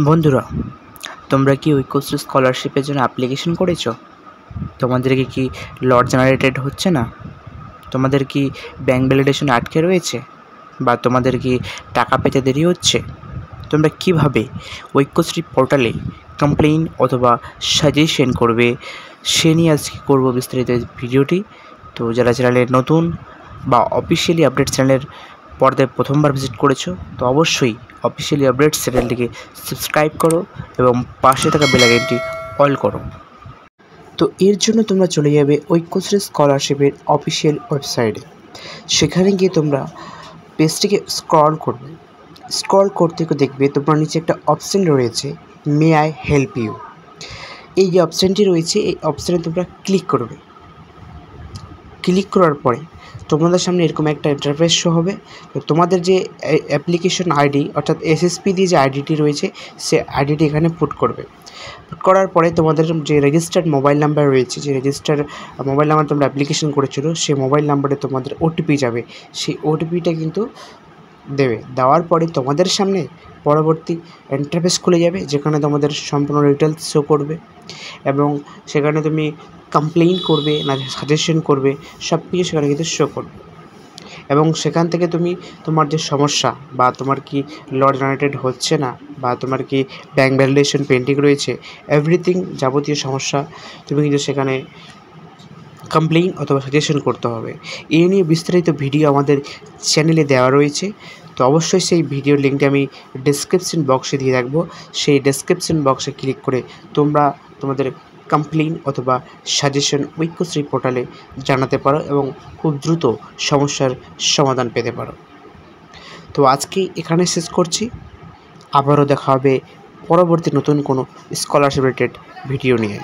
বন্ধুরা, তোমরা কি ঐক্যশ্রী স্কলারশিপের জন্য অ্যাপ্লিকেশন করেছো? তোমাদেরকে কি লট জেনারেটেড হচ্ছে না? তোমাদের কি ব্যাঙ্ক ভ্যালিডেশন আটকে রয়েছে, বা তোমাদের কি টাকা পেতে দেরি হচ্ছে? তোমরা কিভাবে ঐক্যশ্রী পোর্টালে কমপ্লেইন অথবা সাজেশন করবে, সে নিয়ে আজকে করবো বিস্তারিত ভিডিওটি। তো যারা চ্যানেলে নতুন বা অফিসিয়ালি আপডেট চ্যানেলের পর্দায় প্রথমবার ভিজিট করেছো, তো অবশ্যই অফিসিয়ালি আপডেট চ্যানেলটিকে সাবস্ক্রাইব করো এবং পাশে থাকা বেল আইকনটি অল করো। তো এর জন্য তোমরা চলে যাবে ঐক্যশ্রী স্কলারশিপের অফিসিয়াল ওয়েবসাইটে। সেখানে গিয়ে তোমরা পেজটিকে স্ক্রল করবে। স্ক্রল করতে দেখবে তোমার নিচে একটা অপশান রয়েছে, মে আই হেল্প ইউ। এই যে অপশানটি রয়েছে, এই অপশানে তোমরা ক্লিক করবে। ক্লিক করার পরে তোমাদের সামনে এরকম একটা ইন্টারফেস শো হবে। তো তোমাদের যে অ্যাপ্লিকেশন আইডি অর্থাৎ এসএসপি দিয়ে যে আইডিটি রয়েছে, সে আইডিটি এখানে পুট করবে। পুট করার পরে তোমাদের যে রেজিস্টার্ড মোবাইল নাম্বার রয়েছে, যে রেজিস্টার্ড মোবাইল নাম্বার তোমরা অ্যাপ্লিকেশন করেছিল, সেই মোবাইল নাম্বারে তোমাদের ওটিপি যাবে। সেই ওটিপিটা কিন্তু দেবে। দেওয়ার পরে তোমাদের সামনে পরবর্তী ইন্টারফেস খুলে যাবে, যেখানে তোমাদের সম্পূর্ণ ডিটেলস শো করবে এবং সেখানে তুমি কমপ্লেইন করবে না সাজেশন করবে, সব কিছু সেখানে কিন্তু শো করবে। এবং সেখান থেকে তুমি তোমার যে সমস্যা, বা তোমার কি লট জেনারেটেড হচ্ছে না, বা তোমার কি ব্যাঙ্ক ভ্যালিডেশন পেন্ডিং রয়েছে, এভরিথিং যাবতীয় সমস্যা তুমি কিন্তু সেখানে কমপ্লেইন অথবা সাজেশন করতে হবে। এই নিয়ে বিস্তারিত ভিডিও আমাদের চ্যানেলে দেওয়া রয়েছে। তো অবশ্যই সেই ভিডিওর লিঙ্কটি আমি ডেসক্রিপশন বক্সে দিয়ে রাখবো। সেই ডেসক্রিপশন বক্সে ক্লিক করে তোমরা তোমাদের কমপ্লেইন অথবা সাজেশন ঐক্যশ্রী পোর্টালে জানাতে পারো এবং খুব দ্রুত সমস্যার সমাধান পেতে পারো। তো আজকে এখানে শেষ করছি। আবারও দেখা হবে পরবর্তী নতুন কোনো স্কলারশিপ রিলেটেড ভিডিও নিয়ে।